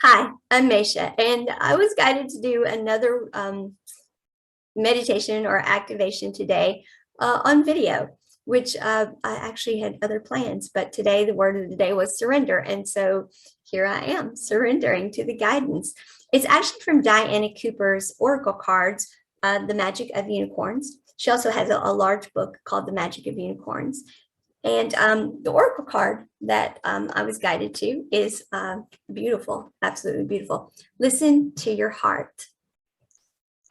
Hi, I'm Meshea, and I was guided to do another meditation or activation today on video, which I actually had other plans, but today the word of the day was surrender. And so here I am surrendering to the guidance. It's actually from Diana Cooper's Oracle cards, The Magic of Unicorns. She also has a large book called The Magic of Unicorns. And the oracle card that I was guided to is beautiful, absolutely beautiful. Listen to your heart.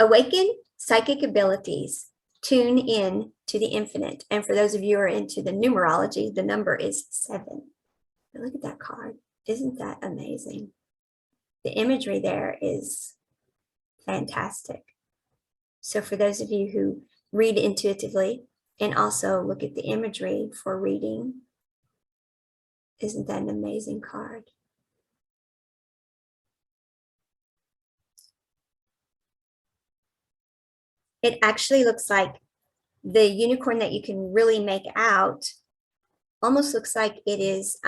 Awaken psychic abilities. Tune in to the infinite. And for those of you who are into the numerology, the number is 7. But look at that card. Isn't that amazing? The imagery there is fantastic. So for those of you who read intuitively, and also look at the imagery for reading. Isn't that an amazing card? It actually looks like the unicorn that you can really make out almost looks like it is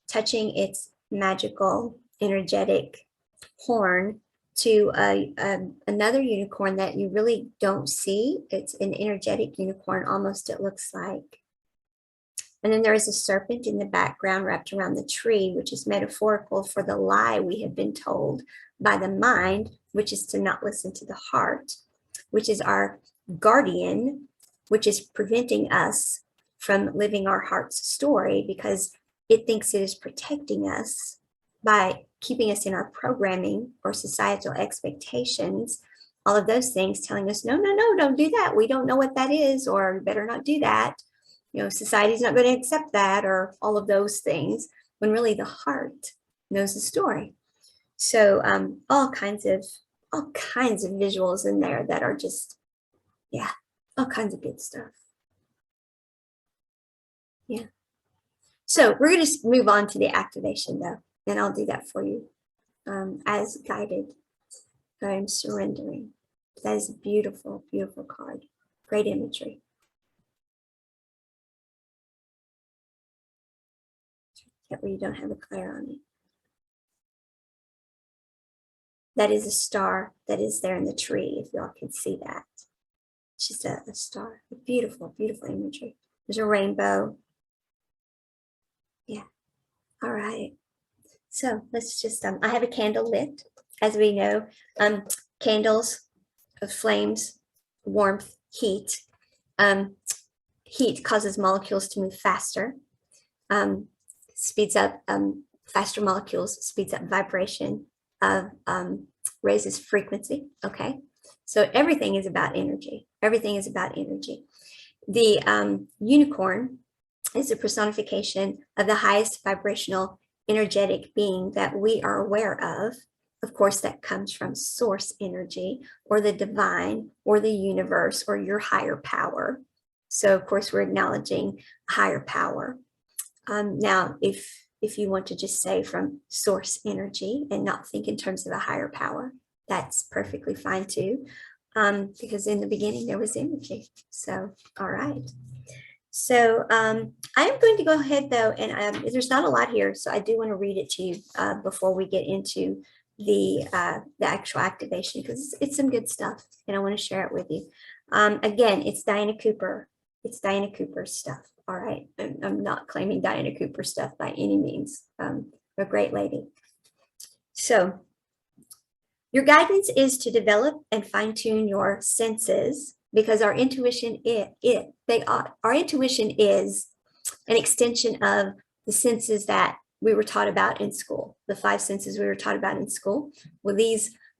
touching its magical, energetic horn to another unicorn that you really don't see. It's an energetic unicorn, almost it looks like. And then there is a serpent in the background wrapped around the tree, which is metaphorical for the lie we have been told by the mind, which is to not listen to the heart, which is our guardian, which is preventing us from living our heart's story because it thinks it is protecting us by keeping us in our programming or societal expectations, all of those things telling us, no, no, no, don't do that. We don't know what that is, or you better not do that. You know, society's not going to accept that, or all of those things, when really the heart knows the story. So all kinds of visuals in there that are just, yeah, all kinds of good stuff. Yeah. So we're going to move on to the activation though, and I'll do that for you as guided. I'm surrendering. That is a beautiful, beautiful card. Great imagery. Where you don't have a glare on it. That is a star that is there in the tree, if y'all can see that. It's just a star. A beautiful, beautiful imagery. There's a rainbow. Yeah. All right. So let's just, I have a candle lit. As we know, candles, flames, warmth, heat. Heat causes molecules to move faster. Speeds up faster molecules, speeds up vibration, raises frequency. Okay, so everything is about energy. Everything is about energy. The unicorn is a personification of the highest vibrational energetic being that we are aware of. Of course, that comes from source energy or the divine or the universe or your higher power. So of course, we're acknowledging higher power. Now, if you want to just say from source energy and not think in terms of a higher power, that's perfectly fine too, because in the beginning there was energy. So, all right. So I am going to go ahead though, and there's not a lot here, so I do want to read it to you before we get into the actual activation, because it's some good stuff and I want to share it with you. Again, it's Diana Cooper. It's Diana Cooper's stuff. All right. I'm not claiming Diana Cooper stuff by any means. A great lady. So your guidance is to develop and fine tune your senses, because our intuition our intuition is an extension of the senses that we were taught about in school, the 5 senses we were taught about in school. Well,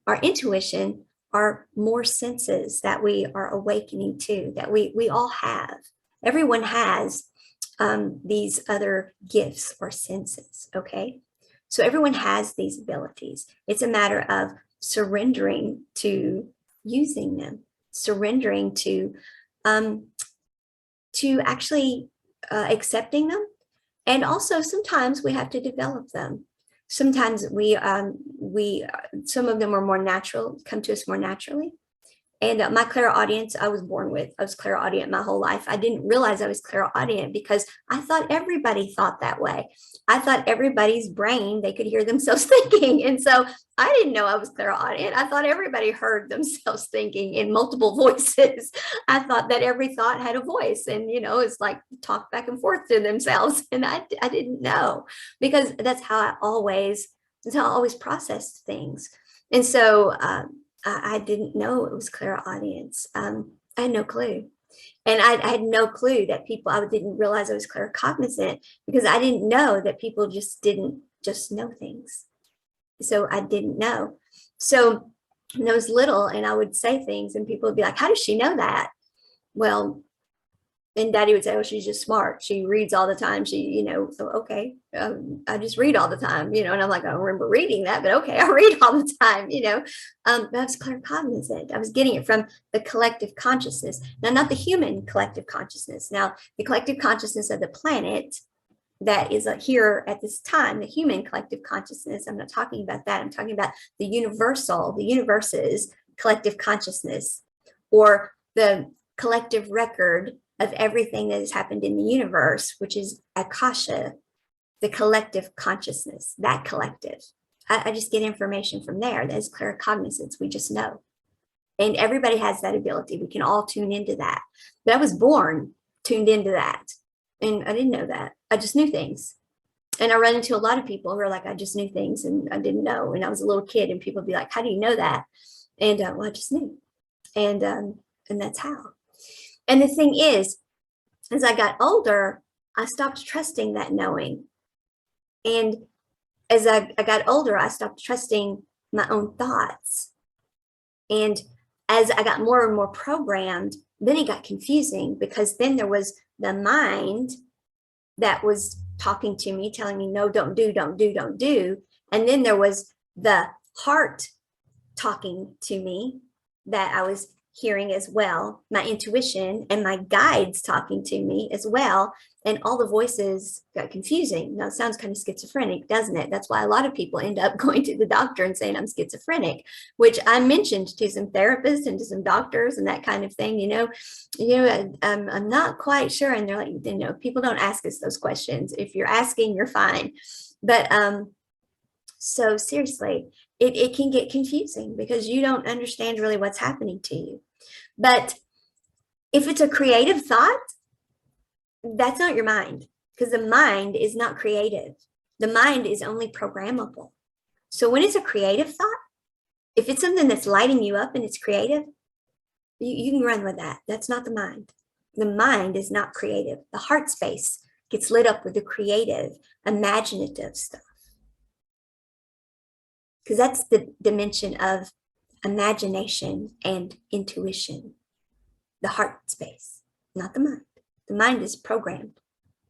our intuition are more senses that we are awakening to, that we all have. Everyone has these other gifts or senses, okay? So everyone has these abilities. It's a matter of surrendering to using them, surrendering to actually accepting them. And also sometimes we have to develop them. Sometimes some of them are more natural, come to us more naturally. And my clairaudience, I was born with. I was clairaudient my whole life. I didn't realize I was clairaudient because I thought everybody thought that way. I thought everybody's brain, they could hear themselves thinking. And so I didn't know I was clairaudient. I thought everybody heard themselves thinking in multiple voices. I thought that every thought had a voice and, it's like talk back and forth to themselves. And I didn't know, because that's how I always processed things. And so I didn't know it was clairaudience. I had no clue. And I had no clue that I didn't realize I was claircognizant, because I didn't know that people didn't just know things. So I didn't know. So when I was little and I would say things and people would be like, how does she know that? Well, and Daddy would say, oh, she's just smart. She reads all the time. So, okay, I just read all the time, and I'm like, I don't remember reading that, but okay, I read all the time, but I was claircognizant. I was getting it from the collective consciousness. Now, not the human collective consciousness. Now, the collective consciousness of the planet that is here at this time, the human collective consciousness, I'm not talking about that. I'm talking about the universe's collective consciousness, or the collective record of everything that has happened in the universe, which is Akasha, the collective consciousness, that collective. I just get information from there. That is claircognizance. We just know. And everybody has that ability. We can all tune into that. But I was born tuned into that. And I didn't know that. I just knew things. And I run into a lot of people who are like, I just knew things and I didn't know. And I was a little kid and people would be like, how do you know that? And well, I just knew. And that's how. And the thing is, as I got older, I stopped trusting that knowing. And as I got older, I stopped trusting my own thoughts. And as I got more and more programmed, then it got confusing, because then there was the mind that was talking to me, telling me, no, don't do, don't do, don't do. And then there was the heart talking to me that I was hearing as well, my intuition and my guides talking to me as well. And all the voices got confusing. Now, it sounds kind of schizophrenic, doesn't it? That's why a lot of people end up going to the doctor and saying I'm schizophrenic, which I mentioned to some therapists and to some doctors and that kind of thing. I'm not quite sure. And they're like, people don't ask us those questions. If you're asking, you're fine. But so seriously, it can get confusing because you don't understand really what's happening to you. But if it's a creative thought, that's not your mind, because the mind is not creative. The mind is only programmable. So when it's a creative thought, if it's something that's lighting you up and it's creative, you can run with that. That's not the mind. The mind is not creative. The heart space gets lit up with the creative, imaginative stuff. Because that's the dimension of imagination and intuition. The heart space, not the mind. The mind is programmed.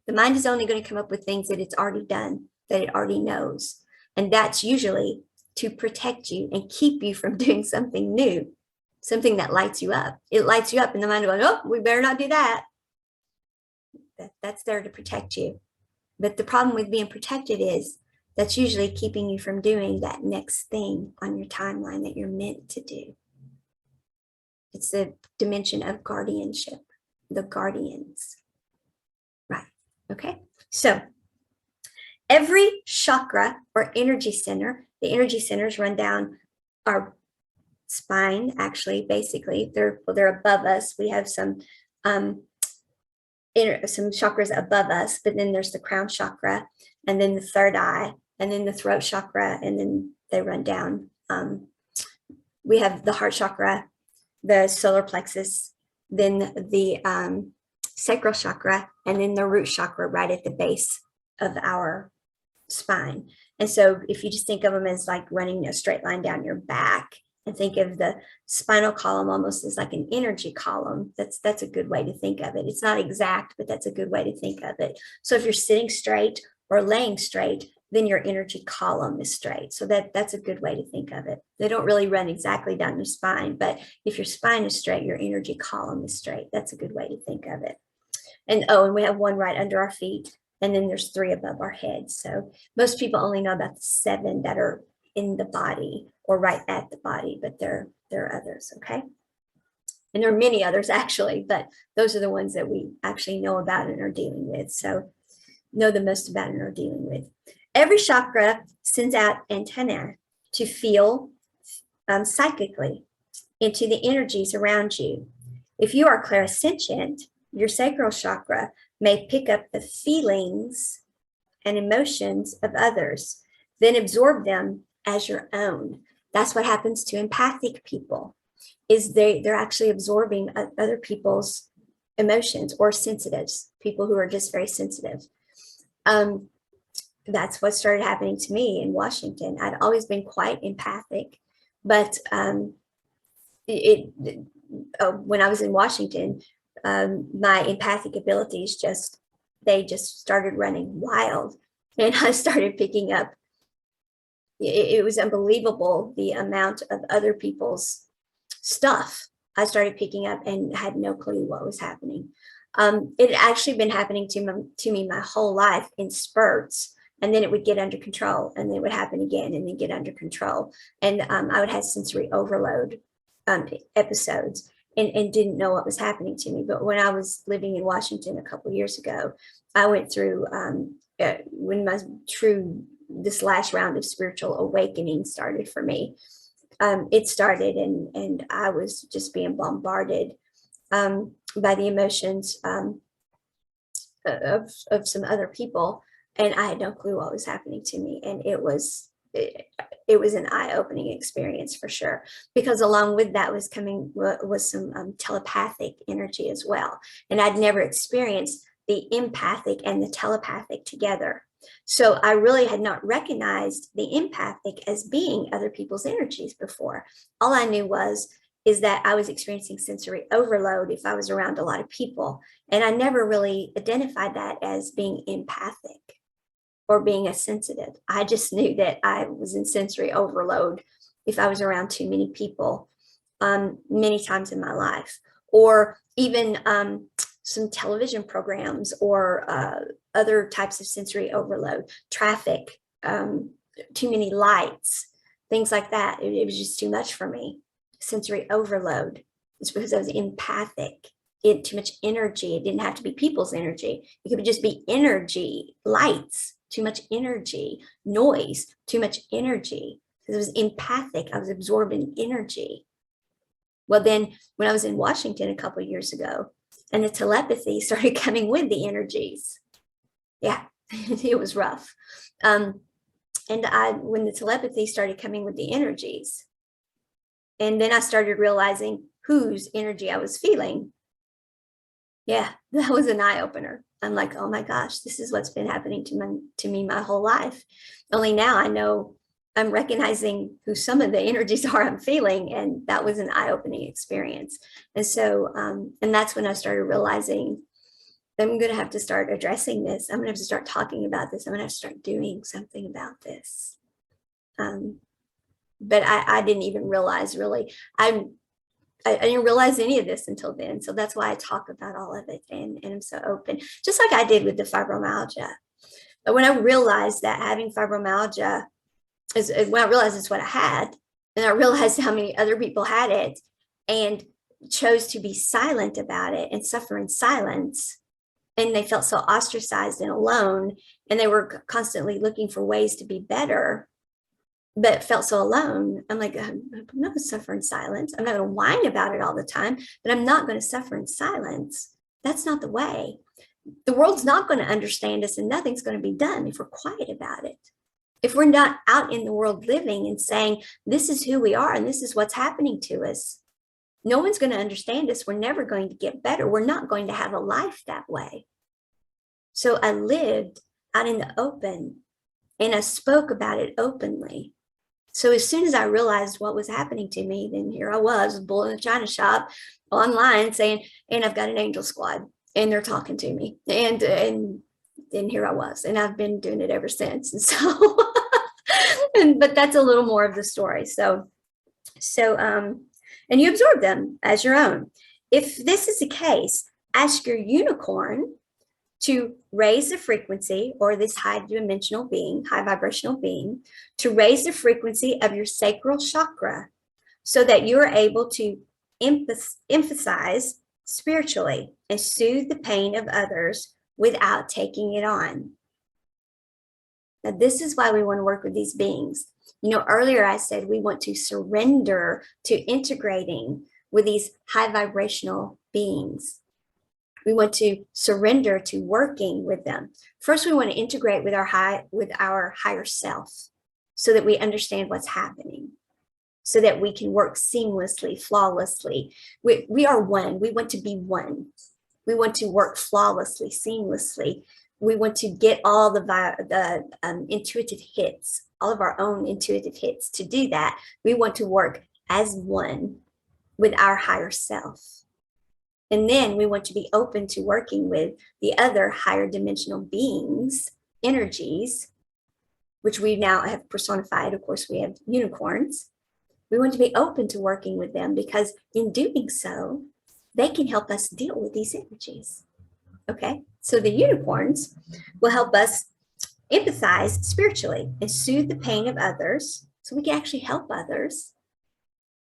The mind is only going to come up with things that it's already done, that it already knows. And that's usually to protect you and keep you from doing something new, something that lights you up. It lights you up and the mind goes, oh, we better not do that. That's there to protect you. But the problem with being protected is that's usually keeping you from doing that next thing on your timeline that you're meant to do. It's the dimension of guardianship, the guardians. Right. Okay. So every chakra or energy center, the energy centers run down our spine, actually, basically. They're above us. We have some chakras above us, but then there's the crown chakra, and then the third eye, and then the throat chakra, and then they run down. We have the heart chakra, the solar plexus, then the sacral chakra, and then the root chakra right at the base of our spine. And so if you just think of them as like running a straight line down your back, and think of the spinal column almost as like an energy column, that's a good way to think of it. It's not exact, but that's a good way to think of it. So if you're sitting straight or laying straight, then your energy column is straight. So that's a good way to think of it. They don't really run exactly down your spine, but if your spine is straight, your energy column is straight. That's a good way to think of it. And we have one right under our feet, and then there's 3 above our heads. So most people only know about the 7 that are in the body or right at the body, but there are others, okay? And there are many others actually, but those are the ones that we actually know about and are dealing with. So know the most about and are dealing with. Every chakra sends out antennae to feel psychically into the energies around you. If you are clairsentient, your sacral chakra may pick up the feelings and emotions of others, then absorb them as your own. That's what happens to empathic people, is they're actually absorbing other people's emotions, or sensitives, people who are just very sensitive. That's what started happening to me in Washington. I'd always been quite empathic, but when I was in Washington, my empathic abilities just started running wild, and I started picking up. It was unbelievable the amount of other people's stuff I started picking up and had no clue what was happening. It had actually been happening to me my whole life in spurts, and then it would get under control, and then it would happen again and then get under control. And I would have sensory overload episodes and didn't know what was happening to me. But when I was living in Washington a couple of years ago, I went through when this last round of spiritual awakening started for me. It started, and I was just being bombarded by the emotions of some other people, and I had no clue what was happening to me. And it was an eye-opening experience for sure, because along with that was some telepathic energy as well, and I'd never experienced the empathic and the telepathic together. So I really had not recognized the empathic as being other people's energies before. All I knew is that I was experiencing sensory overload if I was around a lot of people. And I never really identified that as being empathic or being a sensitive. I just knew that I was in sensory overload if I was around too many people many times in my life, or even some television programs, or other types of sensory overload, traffic, too many lights, things like that. It was just too much for me. Sensory overload. It's because I was empathic. Too much energy. It didn't have to be people's energy. It could just be energy, lights, too much energy, noise, too much energy. Because I was empathic. I was absorbing energy. Well, then when I was in Washington a couple of years ago, and the telepathy started coming with the energies. Yeah, it was rough. And when the telepathy started coming with the energies, and then I started realizing whose energy I was feeling. Yeah, that was an eye opener. I'm like, oh my gosh, this is what's been happening to me my whole life. Only now I know I'm recognizing who some of the energies are I'm feeling, and that was an eye-opening experience. And so, and that's when I started realizing I'm going to have to start addressing this. I'm going to have to start talking about this. I'm going to have to start doing something about this. But I didn't even realize really. I didn't realize any of this until then. So that's why I talk about all of it, and I'm so open, just like I did with the fibromyalgia. But when I realized that having fibromyalgia when I realized it's what I had, and I realized how many other people had it and chose to be silent about it and suffer in silence, and they felt so ostracized and alone, and they were constantly looking for ways to be better, but felt so alone. I'm like, I'm not going to suffer in silence. I'm not going to whine about it all the time, but I'm not going to suffer in silence. That's not the way. The world's not going to understand us, and nothing's going to be done if we're quiet about it. If we're not out in the world living and saying, this is who we are and this is what's happening to us, no one's going to understand us. We're never going to get better. We're not going to have a life that way. So I lived out in the open, and I spoke about it openly. So as soon as I realized what was happening to me, then here I was, bull in a china shop online saying, and I've got an angel squad, and they're talking to me. And here I was, and I've been doing it ever since. And so, but that's a little more of the story. So, and you absorb them as your own. If this is the case, ask your unicorn to raise the frequency, or this high dimensional being, high vibrational being, to raise the frequency of your sacral chakra, so that you're able to emphasize spiritually and soothe the pain of others without taking it on. Now, this is why we want to work with these beings. You know, earlier I said we want to surrender to integrating with these high vibrational beings. We want to surrender to working with them. First, we want to integrate with our higher self so that we understand what's happening, so that we can work seamlessly, flawlessly. We are one. We want to be one. We want to work flawlessly, seamlessly. We want to get all the intuitive hits, all of our own intuitive hits. To do that, we want to work as one with our higher self. And then we want to be open to working with the other higher dimensional beings, energies, which we now have personified. Of course, we have unicorns. We want to be open to working with them because in doing so, they can help us deal with these energies. Okay, so the unicorns will help us empathize spiritually and soothe the pain of others so we can actually help others,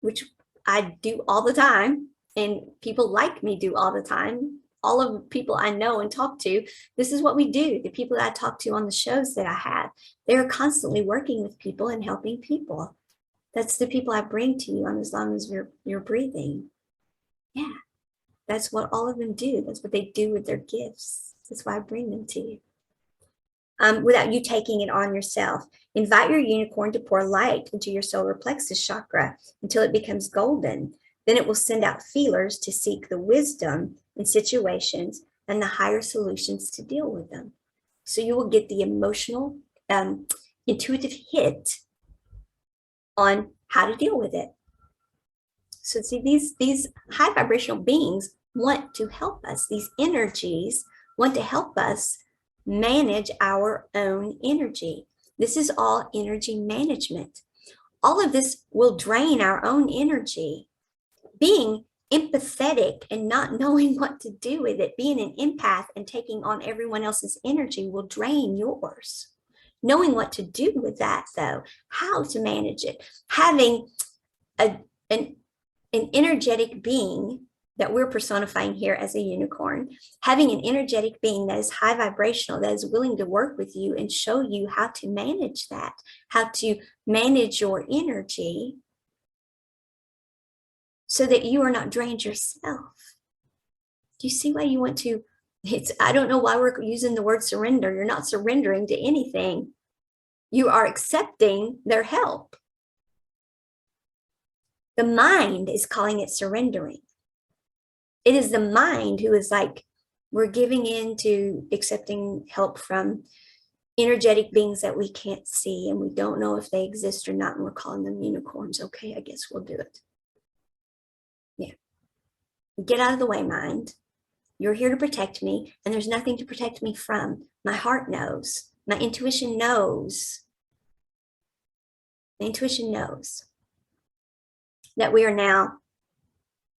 which I do all the time. And people like me do all the time. All of the people I know and talk to, this is what we do. The people that I talk to on the shows that I have, they're constantly working with people and helping people. That's the people I bring to you as long as you're breathing. Yeah, that's what all of them do. That's what they do with their gifts. That's why I bring them to you. Without you taking it on yourself. Invite your unicorn to pour light into your solar plexus chakra until it becomes golden. Then it will send out feelers to seek the wisdom in situations and the higher solutions to deal with them. So you will get the emotional, intuitive hit on how to deal with it. So see, these high vibrational beings want to help us. These energies want to help us manage our own energy. This is all energy management. All of this will drain our own energy. Being empathetic and not knowing what to do with it, being an empath and taking on everyone else's energy will drain yours. Knowing what to do with that, though, how to manage it, having an energetic being that we're personifying here as a unicorn, having an energetic being that is high vibrational, that is willing to work with you and show you how to manage that, how to manage your energy so that you are not drained yourself. Do you see why you want to? I don't know why we're using the word surrender. You're not surrendering to anything. You are accepting their help. The mind is calling it surrendering. It is the mind who is like, we're giving in to accepting help from energetic beings that we can't see and we don't know if they exist or not, and we're calling them unicorns. Okay, I guess we'll do it. Yeah. Get out of the way, mind. You're here to protect me, and there's nothing to protect me from. My heart knows. My intuition knows. My intuition knows that we are now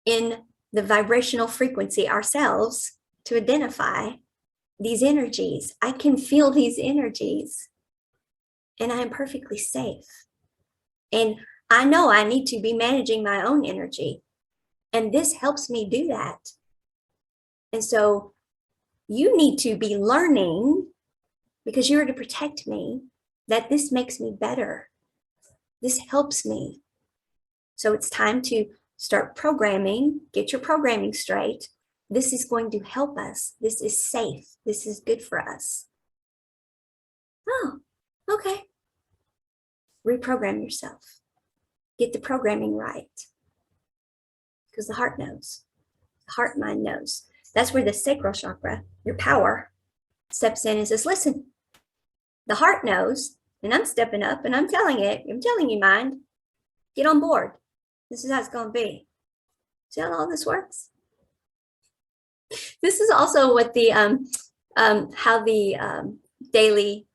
in the vibrational frequency ourselves to identify these energies. I can feel these energies, and I am perfectly safe. And I know I need to be managing my own energy, and this helps me do that. And so you need to be learning, because you're to protect me, that this makes me better. This helps me. So it's time to start programming, get your programming straight. This is going to help us. This is safe. This is good for us. Oh, okay. Reprogram yourself. Get the programming right. Because the heart knows. The heart mind knows. That's where the sacral chakra, your power, steps in and says, listen, the heart knows, and I'm stepping up and I'm telling you, mind, get on board. This is how it's going to be. See how all this works? This is also what the how the daily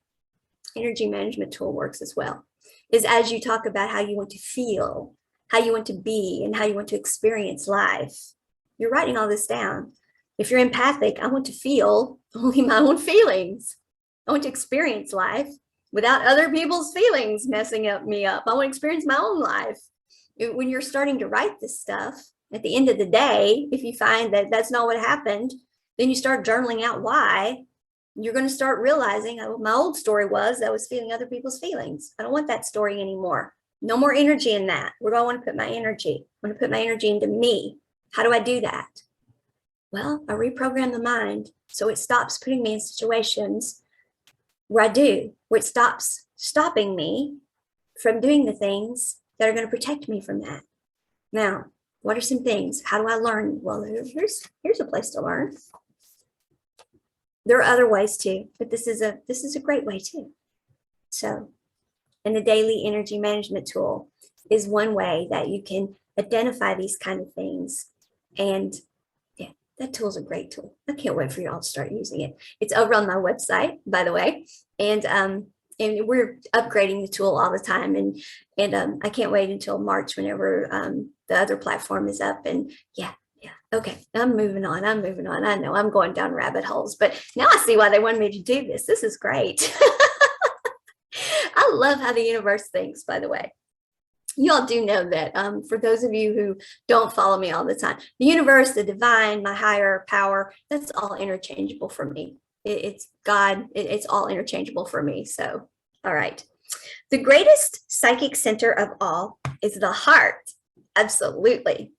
energy management tool works as well. Is as you talk about how you want to feel, how you want to be, and how you want to experience life. You're writing all this down. If you're empathic, I want to feel only my own feelings. I want to experience life without other people's feelings messing me up. I want to experience my own life. When you're starting to write this stuff, At the end of the day, if you find that that's not what happened, then you start journaling out why. You're going to start realizing, oh, my old story was I was feeling other people's feelings. I don't want that story anymore. No more energy in that. Where do I want to put my energy? I want to put my energy into me. How do I do that? Well, I reprogram the mind so it stops putting me in situations where it stops stopping me from doing the things that are going to protect me from that. Now, what are some things? How do I learn? Well, here's a place to learn. There are other ways too, but this is a great way too. So, and the daily energy management tool is one way that you can identify these kind of things. And yeah, that tool is a great tool. I can't wait for you all to start using it. It's over on my website, by the way, and we're upgrading the tool all the time. And I can't wait until March whenever the other platform is up. And yeah. Okay, I'm moving on. I know I'm going down rabbit holes, but now I see why they wanted me to do this. This is great. I love how the universe thinks, by the way. You all do know that for those of you who don't follow me all the time, the universe, the divine, my higher power, that's all interchangeable for me. It's God. It's all interchangeable for me. So, all right. The greatest psychic center of all is the heart. Absolutely.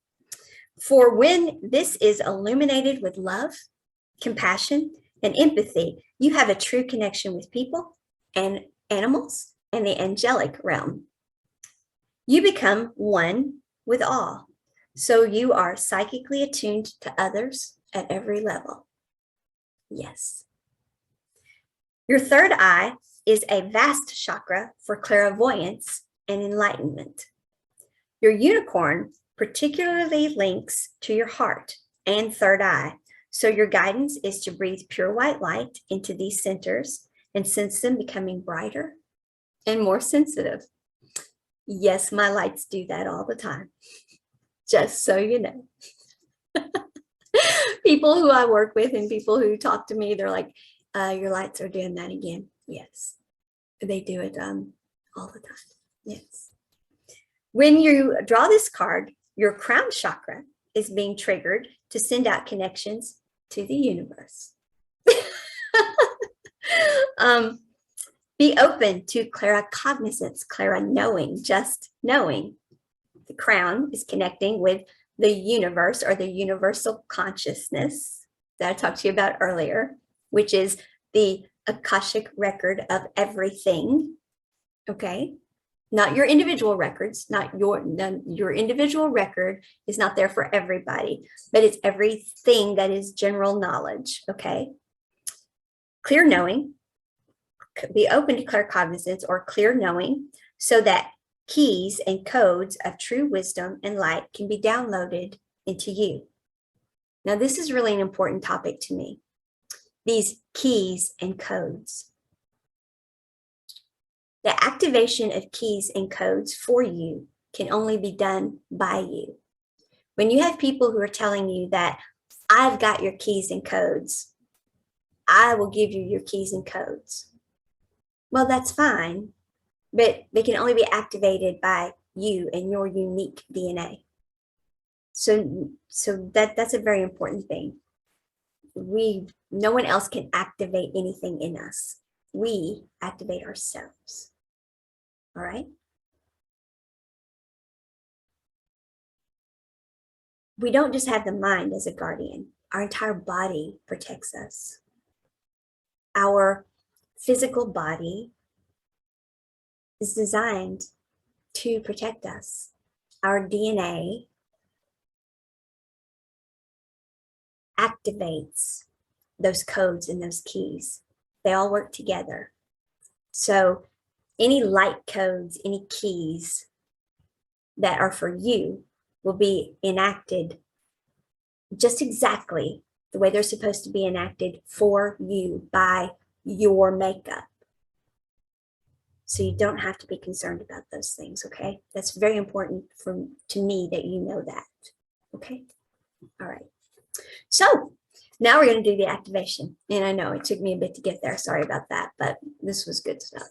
For when this is illuminated with love, compassion, and empathy, you have a true connection with people and animals and the angelic realm. You become one with all, so you are psychically attuned to others at every level. Yes. Your third eye is a vast chakra for clairvoyance and enlightenment. Your unicorn particularly links to your heart and third eye. So your guidance is to breathe pure white light into these centers and sense them becoming brighter and more sensitive. Yes, my lights do that all the time, just so you know. People who I work with and people who talk to me, they're like, your lights are doing that again. Yes, they do it all the time. Yes. When you draw this card, your crown chakra is being triggered to send out connections to the universe. Be open to claircognizance, knowing, just knowing. The crown is connecting with the universe or the universal consciousness that I talked to you about earlier, which is the Akashic record of everything. Okay. Not your individual records, your individual record is not there for everybody, but it's everything that is general knowledge. Okay. Clear knowing. Be open to claircognizance or clear knowing so that keys and codes of true wisdom and light can be downloaded into you. Now, this is really an important topic to me. These keys and codes. The activation of keys and codes for you can only be done by you. When you have people who are telling you that I've got your keys and codes, I will give you your keys and codes. Well, that's fine, but they can only be activated by you and your unique DNA. So that's a very important thing. No one else can activate anything in us. We activate ourselves. All right. We don't just have the mind as a guardian. Our entire body protects us. Our physical body is designed to protect us. Our DNA activates those codes and those keys. They all work together. So any light codes, any keys that are for you will be enacted just exactly the way they're supposed to be enacted for you by your makeup. So you don't have to be concerned about those things, okay? That's very important to me that you know that, okay? All right. So now we're going to do the activation. And I know it took me a bit to get there. Sorry about that, but this was good stuff.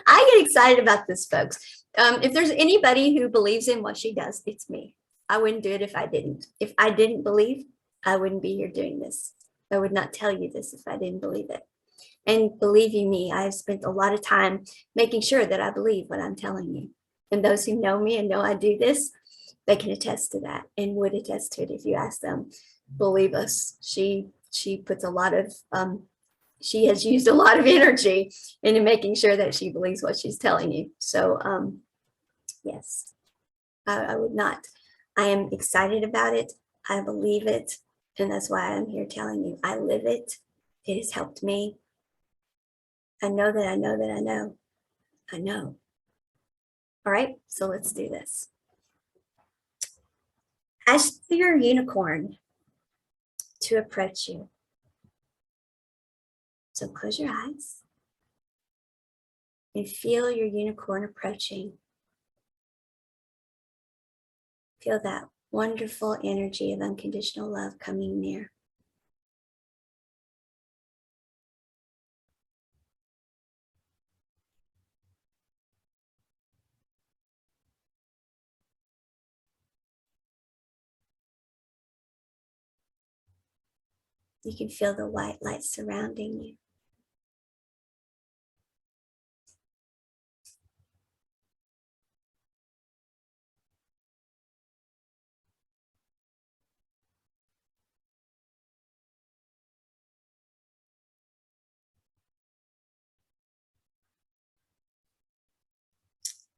I get excited about this, folks. If there's anybody who believes in what she does, it's me. I wouldn't do it if I didn't. If I didn't believe, I wouldn't be here doing this. I would not tell you this if I didn't believe it. And believe you me, I've spent a lot of time making sure that I believe what I'm telling you. And those who know me and know I do this, they can attest to that and would attest to it if you ask them. Believe us, she puts a lot of she has used a lot of energy into making sure that she believes what she's telling you. So yes, I would not. I am excited about it. I believe it. And that's why I'm here telling you I live it. It has helped me. I know that I know that I know. I know. All right, so let's do this. Ask your unicorn to approach you. So close your eyes and feel your unicorn approaching. Feel that wonderful energy of unconditional love coming near. You can feel the white light surrounding you.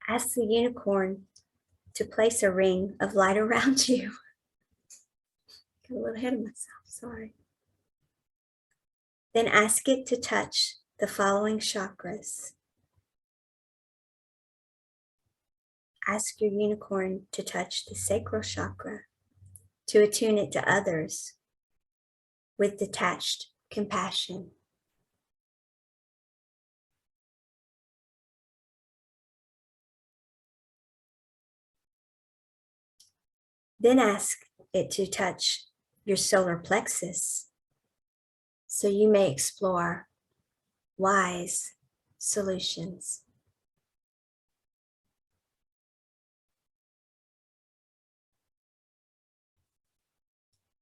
Ask the unicorn to place a ring of light around you. Got a little ahead of myself, sorry. Then ask it to touch the following chakras. Ask your unicorn to touch the sacral chakra, to attune it to others with detached compassion. Then ask it to touch your solar plexus so you may explore wise solutions.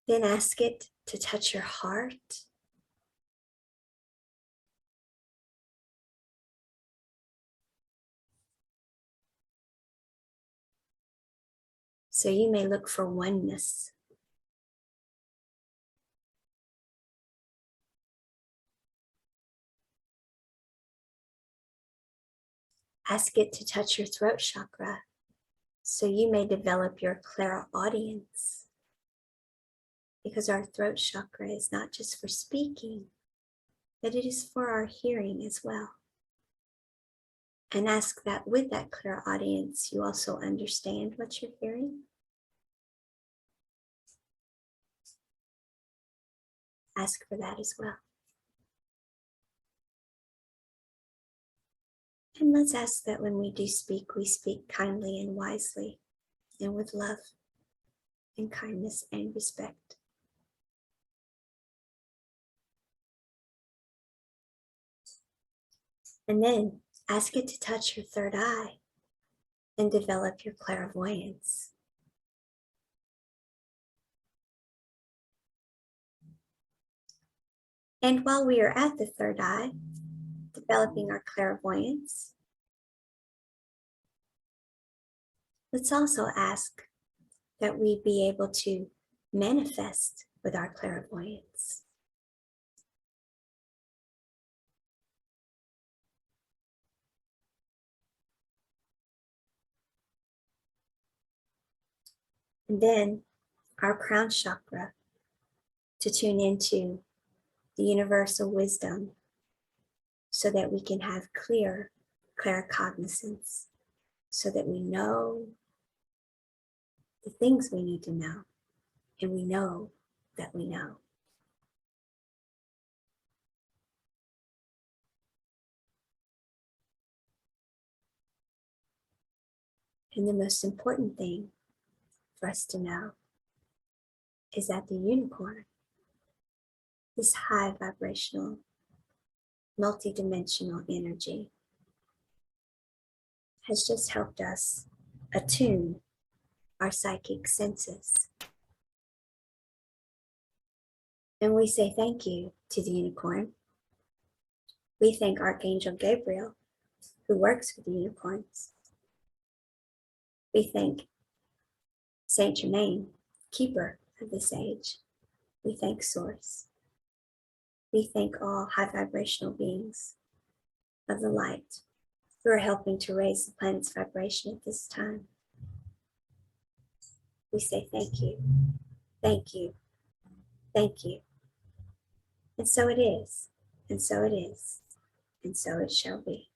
Then ask it to touch your heart so you may look for oneness. Ask it to touch your throat chakra so you may develop your clairaudience. Because our throat chakra is not just for speaking, but it is for our hearing as well. And ask that with that clairaudience, you also understand what you're hearing. Ask for that as well. And let's ask that when we do speak, we speak kindly and wisely and with love and kindness and respect. And then ask it to touch your third eye and develop your clairvoyance. And while we are at the third eye, developing our clairvoyance, let's also ask that we be able to manifest with our clairvoyance. And then our crown chakra to tune into the universal wisdom so that we can have clear claircognizance, so that we know the things we need to know, and we know that we know. And the most important thing for us to know is that the unicorn, this high vibrational, multidimensional energy, has just helped us attune our psychic senses. And we say thank you to the unicorn. We thank Archangel Gabriel, who works with the unicorns. We thank Saint Germain, keeper of this age. We thank Source. We thank all high vibrational beings of the light who are helping to raise the planet's vibration at this time. We say thank you, thank you, thank you. And so it is, and so it is, and so it shall be.